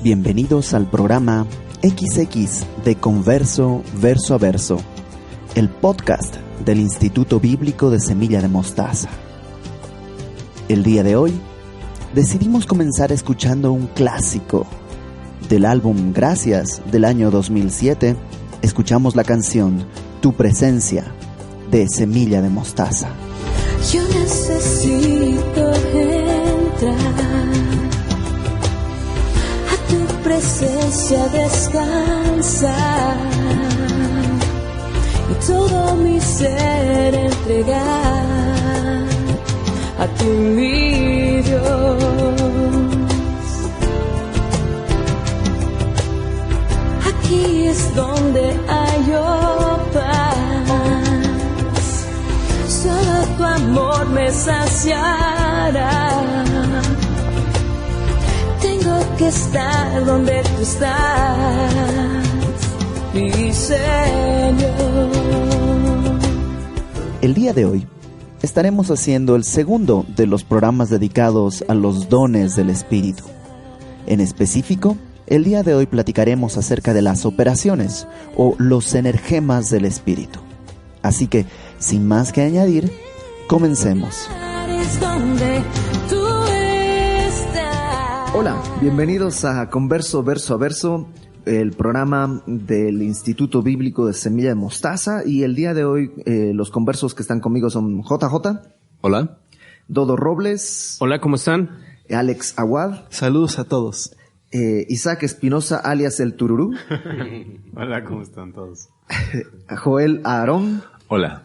Bienvenidos al programa XX de Converso Verso a Verso, el podcast del Instituto Bíblico de Semilla de Mostaza. El día de hoy decidimos comenzar escuchando un clásico. Del álbum Gracias del año 2007, escuchamos la canción Tu Presencia de Semilla de Mostaza. Yo necesito entrar a tu presencia, descansar y todo mi ser entregar a ti, mi Dios. Aquí es donde hallo paz, solo tu amor me saciará. Tengo que estar donde tú estás, mi Señor. El día de hoy estaremos haciendo el segundo de los programas dedicados a los dones del Espíritu. En específico, el día de hoy platicaremos acerca de las operaciones o los energemas del Espíritu. Así que, sin más que añadir, comencemos. Hola, bienvenidos a Converso Verso a Verso, el programa del Instituto Bíblico de Semilla de Mostaza. Y el día de hoy los conversos que están conmigo son JJ. Hola. Dodo Robles. Hola, ¿cómo están? Alex Aguad. Saludos a todos. Isaac Espinosa, alias El Tururú. Hola, ¿cómo están todos? Joel Aarón. Hola.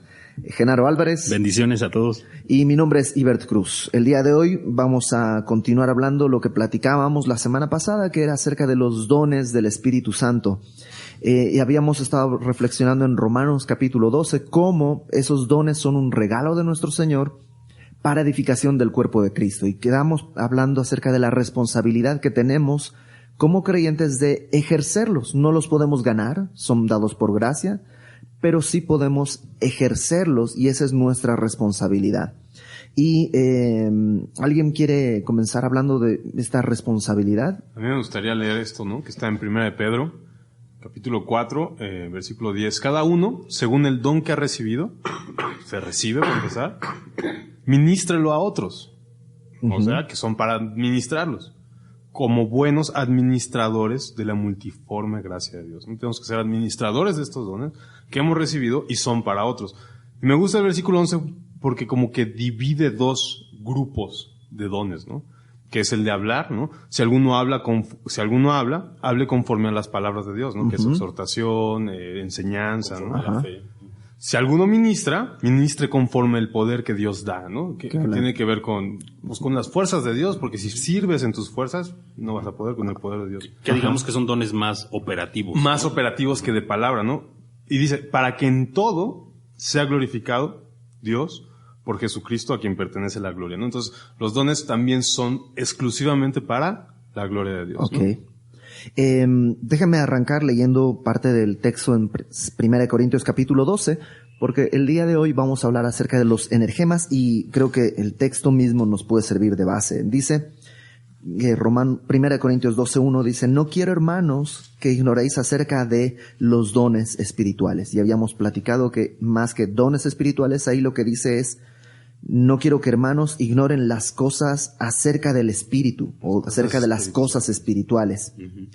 Genaro Álvarez. Bendiciones a todos. Y mi nombre es Ibert Cruz. El día de hoy vamos a continuar hablando lo que platicábamos la semana pasada, que era acerca de los dones del Espíritu Santo. Y habíamos estado reflexionando en Romanos capítulo 12, cómo esos dones son un regalo de nuestro Señor para edificación del cuerpo de Cristo. Y quedamos hablando acerca de la responsabilidad que tenemos como creyentes de ejercerlos. No los podemos ganar, son dados por gracia, pero sí podemos ejercerlos y esa es nuestra responsabilidad. Y ¿alguien quiere comenzar hablando de esta responsabilidad? A mí me gustaría leer esto, ¿no? Que está en 1 de Pedro, capítulo 4, versículo 10. Cada uno, según el don que ha recibido, se recibe, para empezar, ministrelo a otros. O sea, que son para administrarlos, como buenos administradores de la multiforme gracia de Dios. ¿No? Tenemos que ser administradores de estos dones que hemos recibido y son para otros. Y me gusta el versículo 11 porque como que divide dos grupos de dones, ¿no? Que es el de hablar, ¿no? Si alguno habla, hable conforme a las palabras de Dios, ¿no? Que es exhortación, enseñanza, ¿no? La fe. Si alguno ministre conforme el poder que Dios da, ¿no? Que tiene que ver con las fuerzas de Dios, porque si sirves en tus fuerzas, no vas a poder con el poder de Dios. Que digamos que son dones más operativos. Más, ¿no? Operativos que de palabra, ¿no? Y dice, para que en todo sea glorificado Dios por Jesucristo, a quien pertenece la gloria, ¿no? Entonces, los dones también son exclusivamente para la gloria de Dios, ¿no? Okay. Déjame arrancar leyendo parte del texto en 1 Corintios capítulo 12, porque el día de hoy vamos a hablar acerca de los energemas y creo que el texto mismo nos puede servir de base. Dice, 1 Corintios 12:1 dice, no quiero, hermanos, que ignoréis acerca de los dones espirituales. Y habíamos platicado que más que dones espirituales, ahí lo que dice es, no quiero que hermanos ignoren las cosas acerca del Espíritu o acerca de las cosas espirituales. Uh-huh.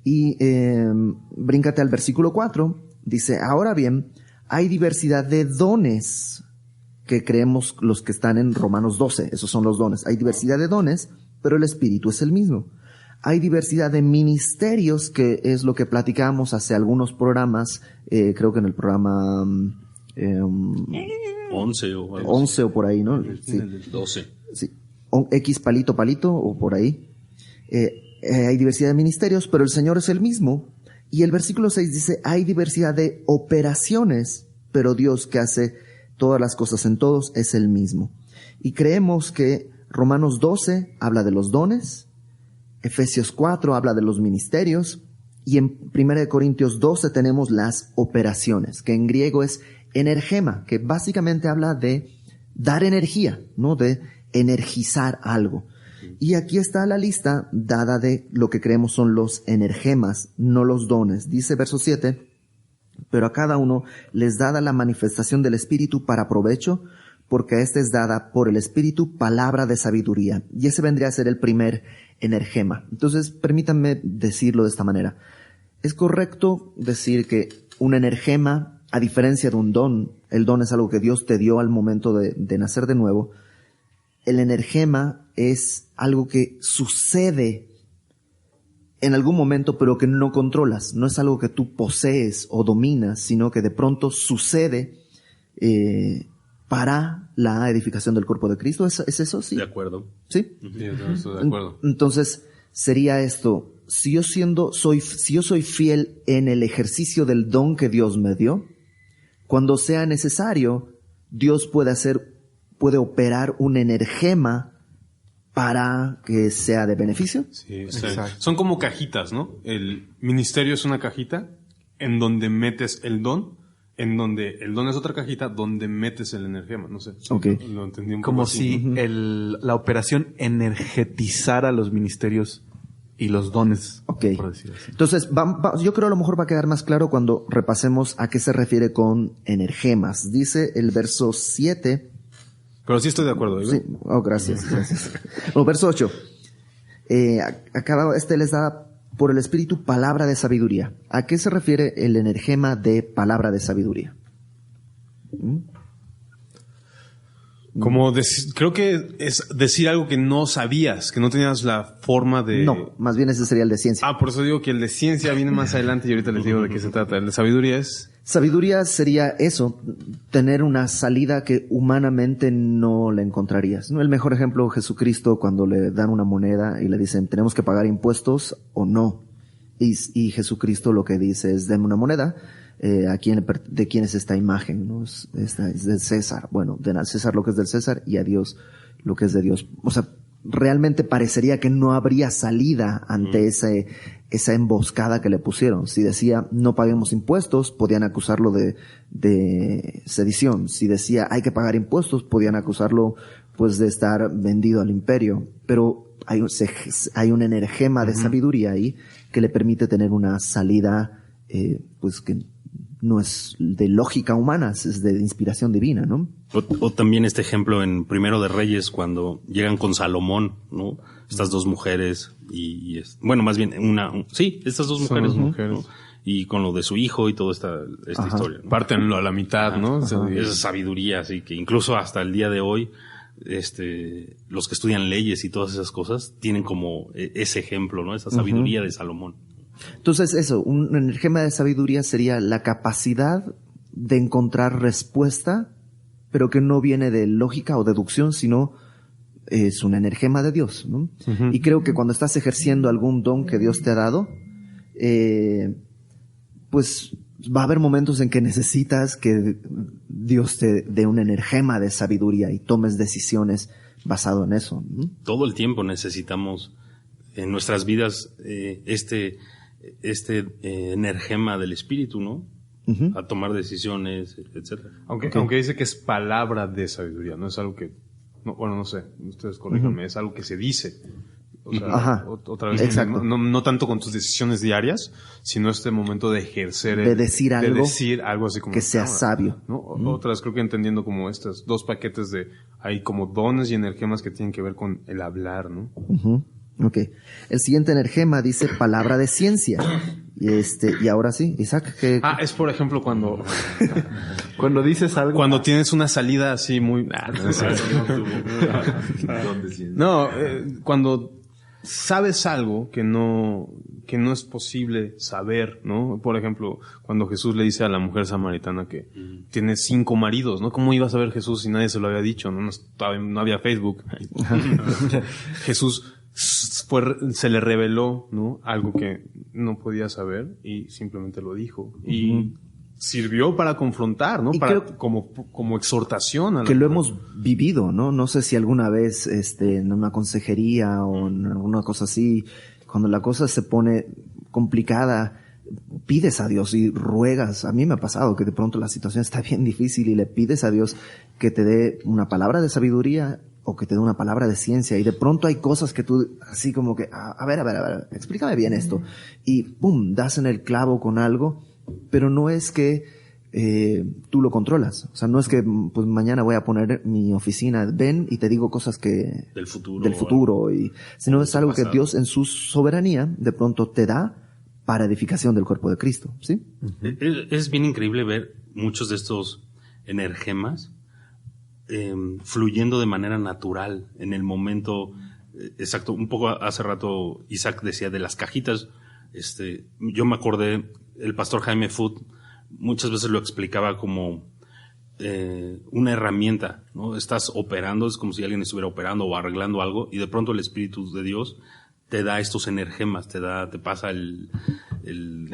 Y bríncate al versículo 4, dice, ahora bien, hay diversidad de dones que creemos los que están en Romanos 12, esos son los dones. Hay diversidad de dones, pero el Espíritu es el mismo. Hay diversidad de ministerios, que es lo que platicábamos hace algunos programas, creo que en el programa 11 o algo 11 o por ahí, ¿no? Sí. 12. Sí. X palito o por ahí. Hay diversidad de ministerios, pero el Señor es el mismo. Y el versículo 6 dice, hay diversidad de operaciones, pero Dios que hace todas las cosas en todos es el mismo. Y creemos que Romanos 12 habla de los dones, Efesios 4 habla de los ministerios, y en 1 Corintios 12 tenemos las operaciones, que en griego es energema, que básicamente habla de dar energía, ¿no? De energizar algo. Y aquí está la lista dada de lo que creemos son los energemas, no los dones. Dice verso 7, pero a cada uno les dada la manifestación del Espíritu para provecho, porque a este es dada por el Espíritu palabra de sabiduría. Y ese vendría a ser el primer energema. Entonces, permítanme decirlo de esta manera. Es correcto decir que un energema, a diferencia de un don, el don es algo que Dios te dio al momento de nacer de nuevo. El energema es algo que sucede en algún momento, pero que no controlas. No es algo que tú posees o dominas, sino que de pronto sucede para la edificación del cuerpo de Cristo. ¿Es eso? Sí. De acuerdo. ¿Sí? Sí, estoy de acuerdo. Entonces, sería esto. Si yo soy fiel en el ejercicio del don que Dios me dio, cuando sea necesario, Dios puede operar un energema para que sea de beneficio. Sí, o sea, son como cajitas, ¿no? El ministerio es una cajita en donde metes el don, en donde el don es otra cajita donde metes el energema. No sé. Okay. Lo entendí un poco Como así. si la operación energetizara los ministerios y los dones, Ok. por decir así. Entonces, yo creo a lo mejor va a quedar más claro cuando repasemos a qué se refiere con energemas. Dice el verso 7. Pero sí estoy de acuerdo. Sí. Oh, gracias. Bueno, verso 8. A cada les da por el Espíritu palabra de sabiduría. ¿A qué se refiere el energema de palabra de sabiduría? Como creo que es decir algo que no sabías, que no tenías la forma de... No, más bien ese sería el de ciencia. Por eso digo que el de ciencia viene más adelante y ahorita les digo de qué se trata. El de sabiduría es... Sabiduría sería eso, tener una salida que humanamente no le encontrarías. ¿No? El mejor ejemplo, Jesucristo, cuando le dan una moneda y le dicen, ¿tenemos que pagar impuestos o no? Y Jesucristo lo que dice es, denme una moneda, de quién es esta imagen, ¿no? Es del César. Bueno, den al César lo que es del César y a Dios lo que es de Dios. O sea, realmente parecería que no habría salida ante esa emboscada que le pusieron. Si decía no paguemos impuestos, podían acusarlo de sedición. Si decía hay que pagar impuestos, podían acusarlo pues de estar vendido al imperio. Pero hay un energema de sabiduría ahí que le permite tener una salida pues que no es de lógica humana, es de inspiración divina, ¿no? O también este ejemplo en Primero de Reyes, cuando llegan con Salomón, ¿no? Estas dos mujeres bueno, más bien estas dos Son mujeres, dos mujeres. ¿no? Y con lo de su hijo y toda esta historia, ¿no? Pártenlo a la mitad, ¿no? Esa sabiduría, así que incluso hasta el día de hoy, los que estudian leyes y todas esas cosas tienen como ese ejemplo, ¿no? Esa sabiduría de Salomón. Entonces eso, un energema de sabiduría sería la capacidad de encontrar respuesta, pero que no viene de lógica o deducción, sino es un energema de Dios, ¿no? Y creo que cuando estás ejerciendo algún don que Dios te ha dado, pues va a haber momentos en que necesitas que Dios te dé un energema de sabiduría y tomes decisiones basado en eso, ¿no? Todo el tiempo necesitamos en nuestras vidas energema del Espíritu, ¿no? A tomar decisiones, etcétera. Aunque dice que es palabra de sabiduría, no es algo que... no sé, ustedes corríjanme, es algo que se dice. O sea, otra vez, exacto. No tanto con tus decisiones diarias, sino este momento de ejercer... De decir algo así como... Que sea sabio. ¿no? Otra vez creo que entendiendo como estos dos paquetes hay como dones y energemas que tienen que ver con el hablar, ¿no? Ok. El siguiente energema dice palabra de ciencia. Y ahora sí, Isaac, es por ejemplo cuando dices algo. Cuando tienes una salida así muy... cuando sabes algo que no es posible saber, ¿no? Por ejemplo, cuando Jesús le dice a la mujer samaritana que tiene 5 maridos, ¿no? ¿Cómo iba a saber Jesús si nadie se lo había dicho? No había Facebook. Jesús se le reveló, ¿no? Algo que no podía saber y simplemente lo dijo. Y sirvió para confrontar, ¿no? Como exhortación a que lo hemos vivido, ¿no? No sé si alguna vez en una consejería o en alguna cosa así, cuando la cosa se pone complicada, pides a Dios y ruegas. A mí me ha pasado que de pronto la situación está bien difícil y le pides a Dios que te dé una palabra de sabiduría o que te dé una palabra de ciencia y de pronto hay cosas que tú, así como que, a ver, explícame bien esto. Y pum, das en el clavo con algo, pero no es que tú lo controlas. O sea, no es que pues mañana voy a poner mi oficina, ven y te digo cosas que del futuro sino es algo que Dios en su soberanía de pronto te da para edificación del cuerpo de Cristo, ¿sí? Es bien increíble ver muchos de estos energemas fluyendo de manera natural en el momento exacto. Un poco hace rato Isaac decía de las cajitas. Yo me acordé, el pastor Jaime Foot muchas veces lo explicaba como una herramienta, ¿no? Estás operando, es como si alguien estuviera operando o arreglando algo y de pronto el Espíritu de Dios te da estos energemas, te pasa el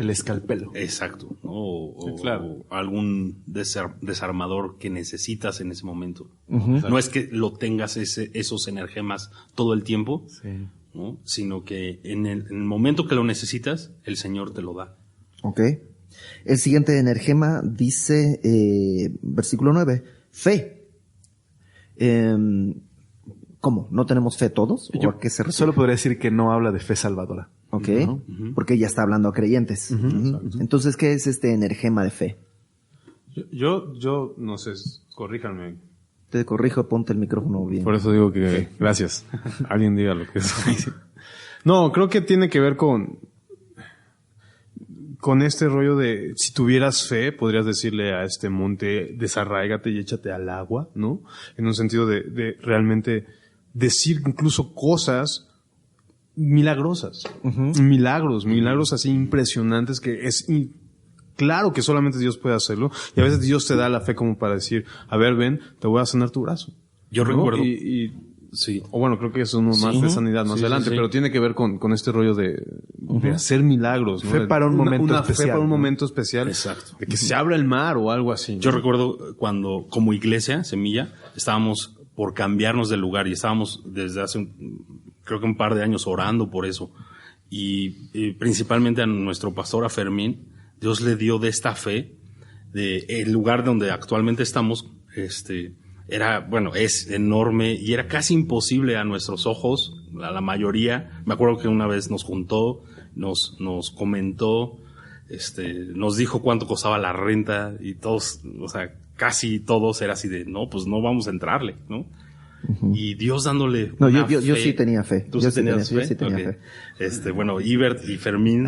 escalpelo. Exacto, ¿no? Claro. O algún desarmador que necesitas en ese momento. Uh-huh. No es que lo tengas esos energemas todo el tiempo, Sí. ¿no? Sino que en el momento que lo necesitas, el Señor te lo da. Ok. El siguiente energema dice, versículo 9, fe. ¿Cómo? ¿No tenemos fe todos? ¿O a qué se refiere? Solo podría decir que no habla de fe salvadora. Ok, ¿No? porque ya está hablando a creyentes. Entonces, ¿qué es este energema de fe? Yo no sé, corríjanme. Te corrijo, ponte el micrófono bien. Por eso digo que gracias. Alguien diga lo que es. No, creo que tiene que ver con este rollo de si tuvieras fe, podrías decirle a este monte, desarráigate y échate al agua, ¿no? En un sentido de realmente decir incluso cosas milagrosas. Milagros así impresionantes que claro que solamente Dios puede hacerlo. Y a veces Dios te da la fe como para decir, a ver, ven, te voy a sanar tu brazo. Yo ¿no? recuerdo. Sí. O bueno, creo que es uno más de sanidad más adelante, pero tiene que ver con este rollo de hacer milagros, ¿no? Fe para un momento especial. Fe para un momento especial. Exacto. De que se abra el mar o algo así, ¿no? Yo recuerdo cuando, como iglesia, Semilla, estábamos por cambiarnos de lugar y estábamos desde hace creo que un par de años orando por eso. Y principalmente a nuestro pastor, a Fermín, Dios le dio de esta fe, de el lugar donde actualmente estamos, es enorme y era casi imposible a nuestros ojos, a la mayoría. Me acuerdo que una vez nos juntó, nos comentó, nos dijo cuánto costaba la renta y todos, o sea, casi todos era así de, no, pues no vamos a entrarle, ¿no? Y Dios dándole No, una yo fe. sí tenía fe. ¿Tú yo sí tenías fe? Yo sí tenía Okay. fe. Bueno, Ibert y Fermín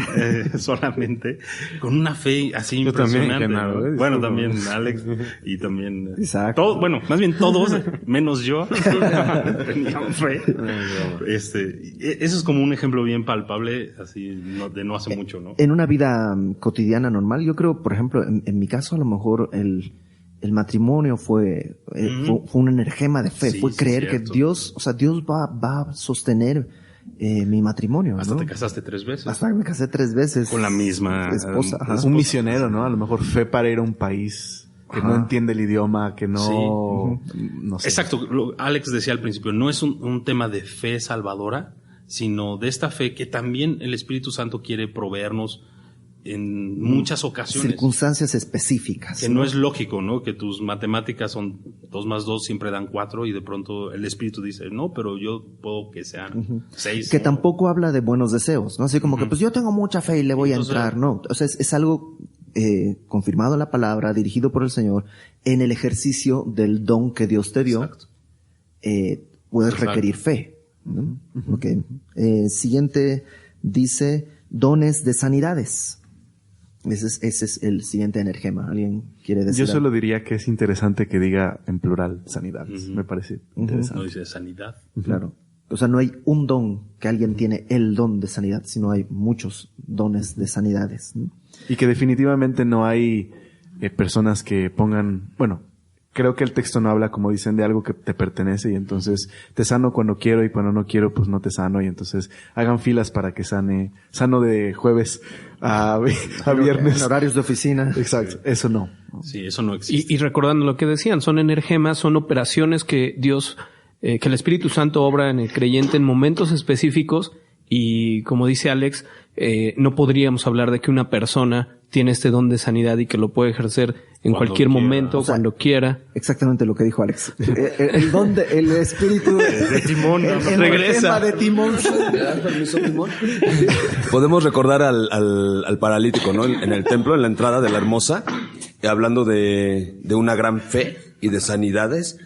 solamente con una fe así Yo también, impresionante. Genaro, ¿no? Bueno, también Alex y también Exacto. más bien todos, menos yo, tenían fe. Eso es como un ejemplo bien palpable, así de no hace mucho, ¿no? En una vida cotidiana normal, yo creo, por ejemplo, en mi caso, a lo mejor el matrimonio fue un energema de fe, Sí, fue sí, creer que cierto. Dios va a sostener mi matrimonio. Hasta ¿no? te casaste 3 veces. Hasta me casé 3 veces. Con la misma esposa. Ajá. Un misionero, ¿no? A lo mejor fe para ir a un país que no entiende el idioma, que no... no sé. Exacto. Alex decía al principio, no es un tema de fe salvadora, sino de esta fe que también el Espíritu Santo quiere proveernos en muchas ocasiones. Circunstancias específicas. Que no es lógico, ¿no? Que tus matemáticas son 2 más 2 siempre dan 4 y de pronto el Espíritu dice, no, pero yo puedo que sean 6. Que ¿no? tampoco habla de buenos deseos, ¿no? Así como que pues yo tengo mucha fe y le voy Entonces, a entrar, ¿no? O sea, es algo confirmado en la palabra, dirigido por el Señor, en el ejercicio del don que Dios te dio. Exacto. Puedes Exacto. requerir fe, ¿no? Okay. Siguiente dice dones de sanidades. Ese es el siguiente energema. ¿Alguien quiere decir Yo solo diría que es interesante que diga en plural sanidades. Me parece interesante. No dice sanidad. Claro. O sea, no hay un don que alguien tiene el don de sanidad, sino hay muchos dones de sanidades, ¿no? Y que definitivamente no hay personas que pongan... Bueno, creo que el texto no habla, como dicen, de algo que te pertenece y entonces te sano cuando quiero y cuando no quiero pues no te sano y entonces hagan filas para que sano de jueves a viernes. En horarios de oficina. Exacto, eso no. Sí, eso no existe. Y recordando lo que decían, son energemas, son operaciones que Dios, que el Espíritu Santo obra en el creyente en momentos específicos y como dice Alex, no podríamos hablar de que una persona tiene este don de sanidad y que lo puede ejercer en Cuando cualquier quiera. momento, O sea, cuando quiera. Exactamente lo que dijo Alex. El don el espíritu de Timón, ¿no? el Regresa. de Timón. ¿Me das permiso, Timón? Podemos recordar al paralítico, ¿no? En el templo, en la entrada de la Hermosa, hablando de una gran fe y de sanidades.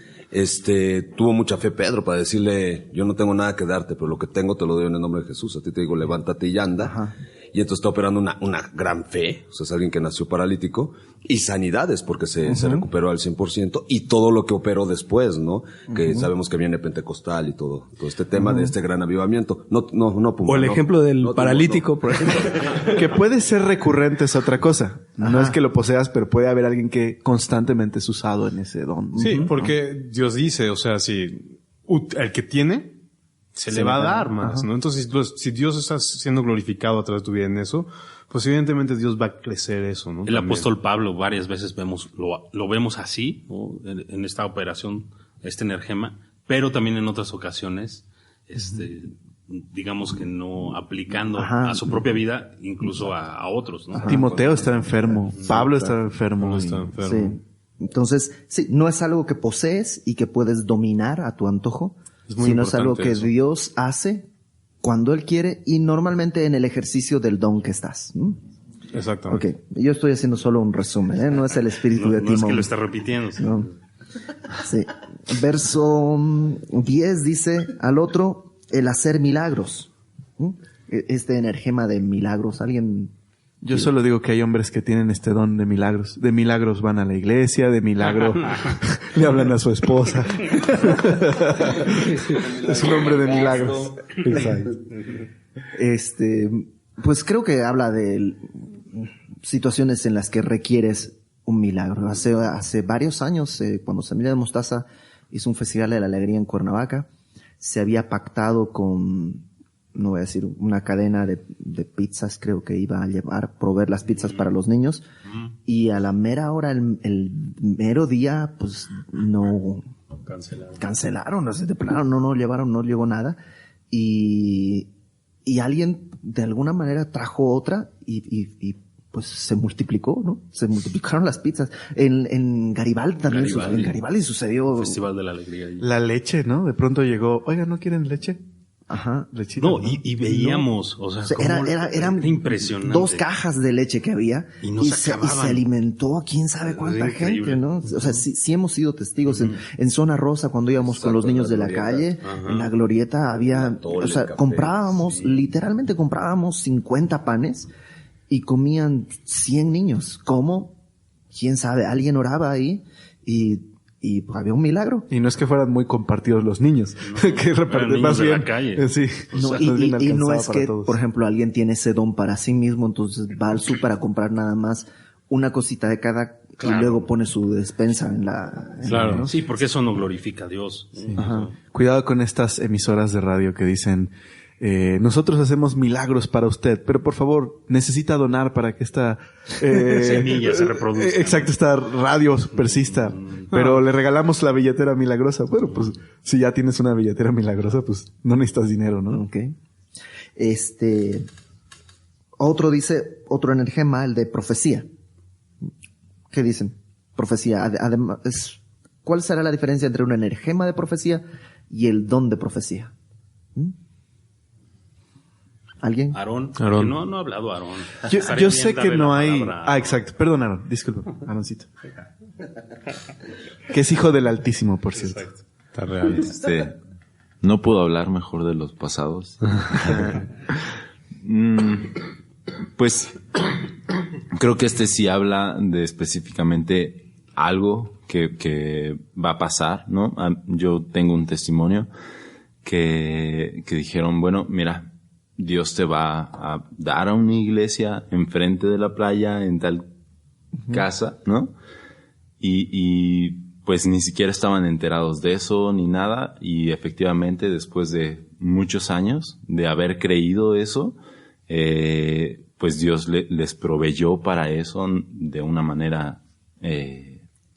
Tuvo mucha fe Pedro para decirle, yo no tengo nada que darte, pero lo que tengo te lo doy en el nombre de Jesús. A ti te digo, levántate y anda. Ajá. Y entonces está operando una gran fe, o sea, es alguien que nació paralítico, y sanidades, porque se recuperó al 100%, y todo lo que operó después, ¿no? Que sabemos que viene Pentecostal y todo este tema de este gran avivamiento. No, Puma, O el ejemplo del paralítico, por ejemplo. Que puede ser recurrente es otra cosa. No es que lo poseas, pero puede haber alguien que constantemente es usado en ese don. Sí, porque Dios dice, o sea, si el que tiene, se le va a dar más, ¿no? Entonces, si Dios está siendo glorificado a través de tu vida en eso, pues evidentemente Dios va a crecer eso, ¿no? El También. apóstol Pablo varias veces lo vemos así, ¿no? En esta operación, este energema, pero también en otras ocasiones, digamos que no aplicando a su propia vida, incluso a otros, ¿no? Timoteo estaba enfermo, Pablo estaba enfermo. Está enfermo. Sí. Entonces, sí, no es algo que posees y que puedes dominar a tu antojo, sino es algo que Dios hace cuando Él quiere y normalmente en el ejercicio del don que estás. Exactamente. Ok, yo estoy haciendo solo un resumen, ¿eh? No es el espíritu de No es Timón. que lo está repitiendo. No. Sí. Verso 10 dice, al otro, el hacer milagros. Este energema de milagros, alguien... Yo solo digo que hay hombres que tienen este don de milagros. De milagros van a la iglesia, de milagro le hablan a su esposa. Es un hombre de milagros. Exacto. Pues creo que habla de situaciones en las que requieres un milagro. Hace varios años, cuando Semilla de Mostaza hizo un festival de la alegría en Cuernavaca, se había pactado con, no voy a decir, una cadena de pizzas, creo que iba a proveer las pizzas para los niños, y a la mera hora, el mero día, pues no cancelaron, de plano, no llegó nada, y alguien de alguna manera trajo otra y pues se multiplicó, ¿no? Se multiplicaron las pizzas. En Garibaldi también en Garibaldi sucedió. Festival de la Alegría. La leche, ¿no? De pronto llegó, oiga, ¿no quieren leche? Ajá. Lechita. No, y veíamos, o sea, eran impresionante. 2 cajas de leche que había y se alimentó a quién sabe cuánta gente, ¿no? O sea, sí hemos sido testigos en Zona Rosa cuando íbamos con los niños de la calle, en la glorieta había, o sea, literalmente comprábamos 50 panes y comían 100 niños. ¿Cómo? ¿Quién sabe? Alguien oraba ahí y había un milagro. Y no es que fueran muy compartidos los niños, que reparten más de bien. la calle. Sí. No, Más bien y no alcanzaba es para que, todos. por ejemplo, alguien tiene ese don para sí mismo, entonces va al súper a comprar nada más una cosita de cada y luego pone su despensa en la... Claro. ¿no? Sí, porque eso no glorifica a Dios. Sí. Cuidado con estas emisoras de radio que dicen, nosotros hacemos milagros para usted, pero por favor, necesita donar para que esta semilla se reproduzca. Exacto, esta radio persista. Pero le regalamos la billetera milagrosa. Bueno, pues si ya tienes una billetera milagrosa, pues no necesitas dinero, ¿no? Ok. Otro energema, el de profecía. ¿Qué dicen? Profecía. Además, ¿cuál será la diferencia entre un energema de profecía y el don de profecía? ¿Alguien? Aarón. No ha hablado Aarón. Yo sé que no hay... exacto. Perdón, Aarón. Disculpa, Aaroncito. Que es hijo del Altísimo, por cierto. Exacto. Está real. No puedo hablar mejor de los pasados. Pues creo que sí habla de específicamente algo que va a pasar, ¿no? Yo tengo un testimonio que dijeron, bueno, mira, Dios te va a dar a una iglesia enfrente de la playa en tal casa, ¿no? Y pues ni siquiera estaban enterados de eso ni nada, y efectivamente después de muchos años de haber creído eso, pues Dios les proveyó para eso de una manera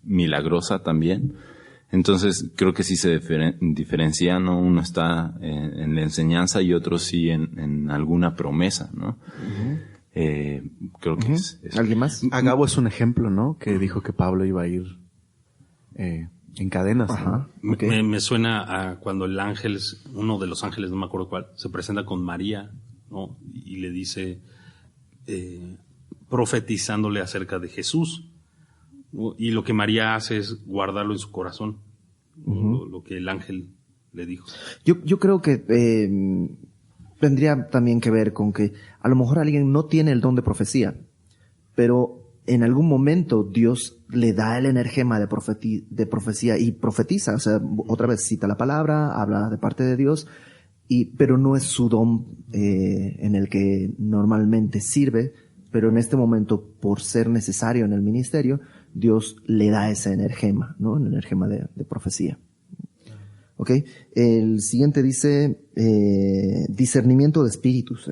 milagrosa también. Entonces creo que sí se diferencia, ¿no? Uno está en la enseñanza y otro sí en alguna promesa, ¿no? Creo que es eso. ¿Alguien más? Agabo es un ejemplo, ¿no? Que dijo que Pablo iba a ir en cadenas. Ajá. ¿no? Okay. Me suena a cuando el ángel, uno de los ángeles, no me acuerdo cuál, se presenta con María, ¿no? Y le dice, profetizándole acerca de Jesús, ¿no? Y lo que María hace es guardarlo en su corazón, lo que el ángel le dijo. Yo creo que tendría también que ver con que a lo mejor alguien no tiene el don de profecía, pero en algún momento Dios le da el energema de profecía y profetiza, o sea, otra vez cita la palabra, habla de parte de Dios, pero no es su don en el que normalmente sirve, pero en este momento, por ser necesario en el ministerio, Dios le da ese energema, ¿no? El energema de profecía. ¿Ok? El siguiente dice discernimiento de espíritus.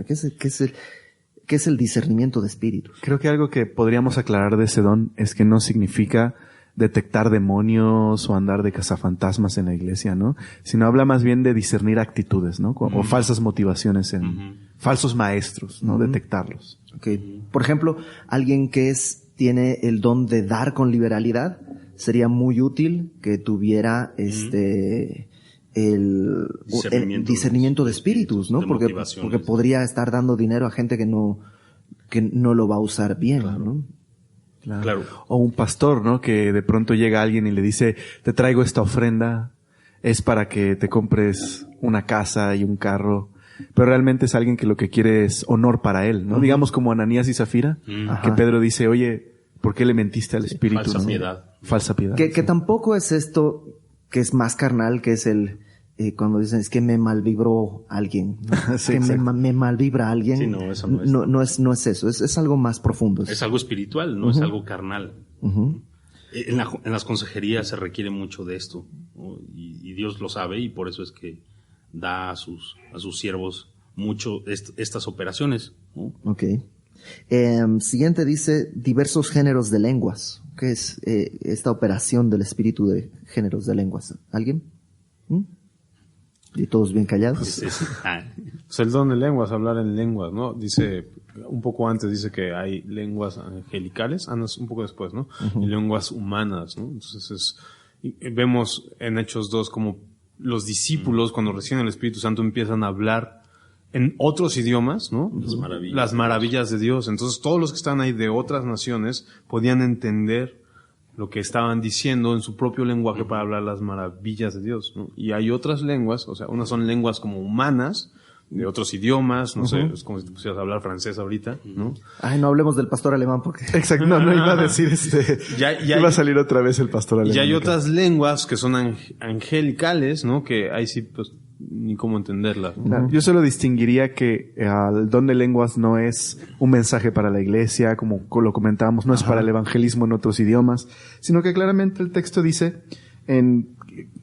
¿Qué es el discernimiento de espíritus? Creo que algo que podríamos aclarar de ese don es que no significa detectar demonios o andar de cazafantasmas en la iglesia, ¿no? Sino habla más bien de discernir actitudes, ¿no? O falsas motivaciones en falsos maestros, ¿no? Detectarlos. Okay. Por ejemplo, alguien que tiene el don de dar con liberalidad, sería muy útil que tuviera el discernimiento de espíritus, ¿no? Porque podría estar dando dinero a gente que no lo va a usar bien, claro. ¿no? Claro. O un pastor, ¿no? Que de pronto llega alguien y le dice, te traigo esta ofrenda, es para que te compres una casa y un carro, pero realmente es alguien que lo que quiere es honor para él, ¿no? Digamos como Ananías y Zafira, que Pedro dice, oye, ¿por qué le mentiste al Espíritu? Falsa piedad. Falsa piedad. Que tampoco es esto que es más carnal, que es cuando dicen, es que me malvibró alguien. ¿No? Sí, que me malvibra alguien. Sí, no, eso no es. No es eso, es algo más profundo. Es algo espiritual, no es algo carnal. En las consejerías se requiere mucho de esto, ¿no? Y Dios lo sabe, y por eso es que da a sus siervos mucho estas operaciones, ¿no? Okay. Siguiente dice diversos géneros de lenguas. ¿Qué es esta operación del espíritu de géneros de lenguas? ¿Alguien? Y todos bien callados. Sí. Pues el don de lenguas, hablar en lenguas, ¿no? Dice, un poco antes dice que hay lenguas angelicales, un poco después, ¿no? Y lenguas humanas, ¿no? Entonces vemos en Hechos 2 como los discípulos, cuando reciben el Espíritu Santo, empiezan a hablar en otros idiomas, ¿no? Las maravillas de Dios. Entonces todos los que están ahí de otras naciones podían entender lo que estaban diciendo en su propio lenguaje para hablar las maravillas de Dios, ¿no? Y hay otras lenguas, o sea, unas son lenguas como humanas, de otros idiomas, no sé, es como si te pusieras a hablar francés ahorita, ¿no? Ay, no hablemos del pastor alemán porque... Exacto, no iba a decir iba a salir otra vez el pastor alemán. Y hay otras lenguas que son angelicales, ¿no? Que ahí sí, pues, ni cómo entenderlas, ¿no? Yo solo distinguiría que el don de lenguas no es un mensaje para la iglesia, como lo comentábamos, no es para el evangelismo en otros idiomas, sino que claramente el texto dice en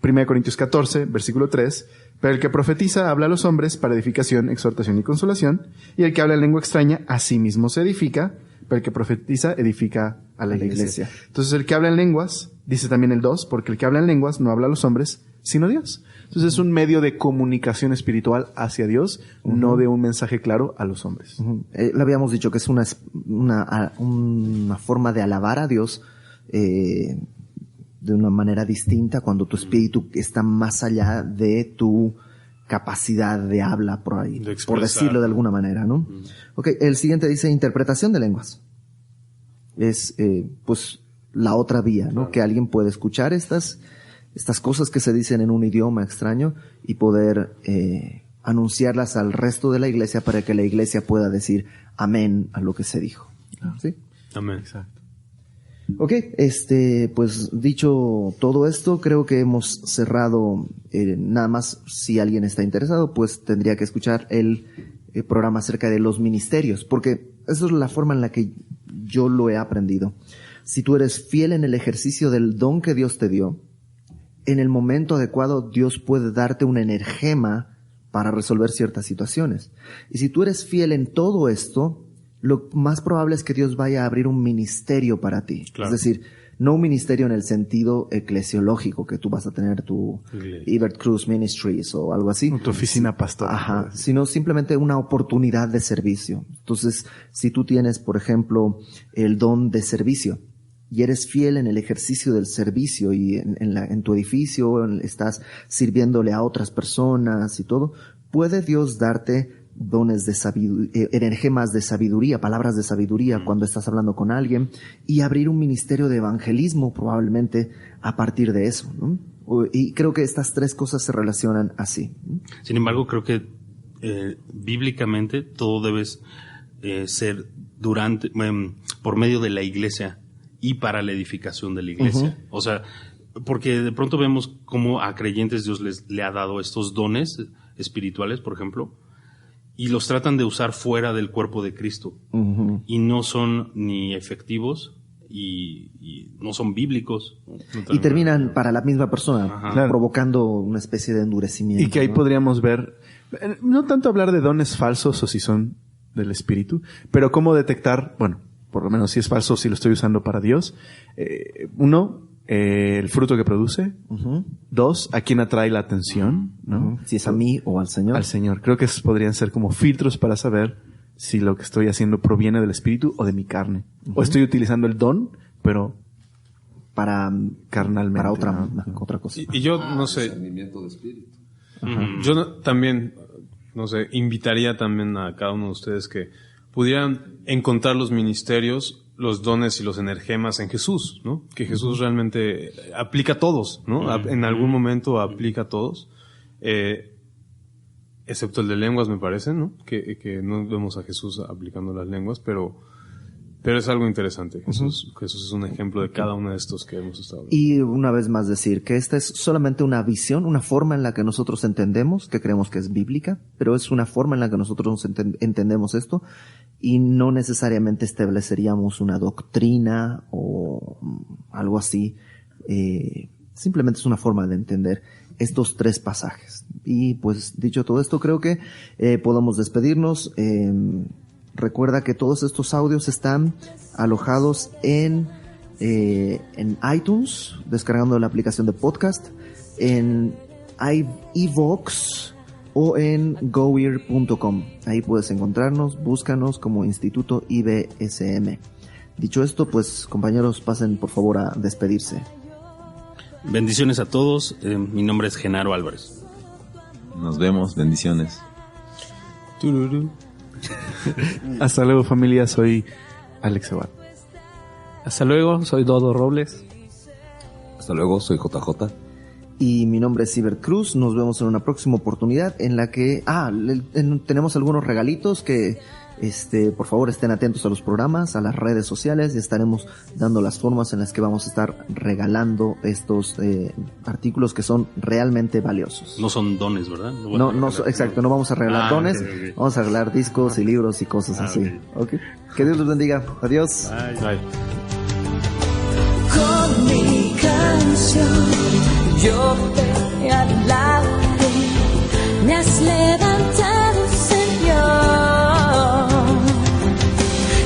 1 Corintios 14, versículo 3, pero el que profetiza habla a los hombres para edificación, exhortación y consolación, y el que habla en lengua extraña a sí mismo se edifica, pero el que profetiza edifica a la iglesia. Entonces el que habla en lenguas, dice también el 2, porque el que habla en lenguas no habla a los hombres, sino a Dios. Entonces es un medio de comunicación espiritual hacia Dios, no de un mensaje claro a los hombres. Le habíamos dicho que es una forma de alabar a Dios de una manera distinta cuando tu espíritu está más allá de tu capacidad de habla por ahí, por decirlo de alguna manera, ¿no? Okay, el siguiente dice interpretación de lenguas. Es pues la otra vía, ¿no? Claro. Que alguien puede escuchar estas cosas que se dicen en un idioma extraño y poder anunciarlas al resto de la iglesia para que la iglesia pueda decir amén a lo que se dijo. ¿Sí? Amén, exacto. Ok, pues dicho todo esto, creo que hemos cerrado, nada más si alguien está interesado, pues tendría que escuchar el programa acerca de los ministerios, porque esa es la forma en la que yo lo he aprendido. Si tú eres fiel en el ejercicio del don que Dios te dio, en el momento adecuado Dios puede darte un energema para resolver ciertas situaciones. Y si tú eres fiel en todo esto, lo más probable es que Dios vaya a abrir un ministerio para ti. Claro. Es decir, No un ministerio en el sentido eclesiológico, que tú vas a tener tu Ibert Cruz Ministries o algo así. Tu oficina pastoral. Ajá, sino simplemente una oportunidad de servicio. Entonces, si tú tienes, por ejemplo, el don de servicio y eres fiel en el ejercicio del servicio y en tu edificio estás sirviéndole a otras personas y todo, puede Dios darte dones de sabiduría, energemas de sabiduría, palabras de sabiduría cuando estás hablando con alguien y abrir un ministerio de evangelismo probablemente a partir de eso, ¿no? Y creo que estas tres cosas se relacionan así. Sin embargo, creo que bíblicamente todo debe ser por medio de la iglesia y para la edificación de la iglesia. O sea, porque de pronto vemos cómo a creyentes Dios le ha dado estos dones espirituales, por ejemplo, y los tratan de usar fuera del cuerpo de Cristo. Y no son ni efectivos y no son bíblicos. Y terminan para la misma persona, provocando una especie de endurecimiento. Y que ahí podríamos ver, no tanto hablar de dones falsos o si son del Espíritu, pero cómo detectar, bueno, por lo menos si es falso, si lo estoy usando para Dios. Uno, el fruto que produce. Dos, a quién atrae la atención, ¿no? Si es a mí o al Señor. Al Señor. Creo que esos podrían ser como filtros para saber si lo que estoy haciendo proviene del Espíritu o de mi carne. O estoy utilizando el don, pero para carnalmente. Para otra cosa. Y yo, no sé. Discernimiento de espíritu. Yo también, no sé, invitaría también a cada uno de ustedes que pudieran encontrar los ministerios, los dones y los energemas en Jesús, ¿no? Que Jesús realmente aplica a todos, ¿no? En algún momento aplica a todos, excepto el de lenguas, me parece, ¿no? Que no vemos a Jesús aplicando las lenguas, pero es algo interesante. Jesús es un ejemplo de cada uno de estos que hemos estado viendo. Y una vez más decir que esta es solamente una visión, una forma en la que nosotros entendemos, que creemos que es bíblica, pero es una forma en la que nosotros entendemos esto, y no necesariamente estableceríamos una doctrina o algo así. Simplemente es una forma de entender estos tres pasajes. Y pues dicho todo esto, creo que podemos despedirnos. Recuerda que todos estos audios están alojados en iTunes, descargando la aplicación de podcast, en iVoox o en goear.com. Ahí puedes encontrarnos, búscanos como Instituto IBSM. Dicho esto, pues compañeros, pasen por favor a despedirse. Bendiciones a todos. Mi nombre es Genaro Álvarez. Nos vemos, bendiciones. Hasta luego, familia, soy Alex Abad. Hasta luego, soy Dodo Robles. Hasta luego, soy JJ. Y mi nombre es Ibert Cruz. Nos vemos en una próxima oportunidad en la que tenemos algunos regalitos que por favor estén atentos a los programas, a las redes sociales, y estaremos dando las formas en las que vamos a estar regalando estos artículos que son realmente valiosos. No son dones, ¿verdad? Exacto, no vamos a regalar dones, okay. Vamos a regalar discos y libros y cosas así. Okay. Que Dios los bendiga. Adiós. Bye. Con mi canción yo te alabaré, me has levantado, Señor,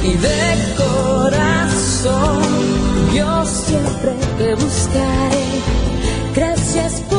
y de corazón yo siempre te buscaré. Gracias por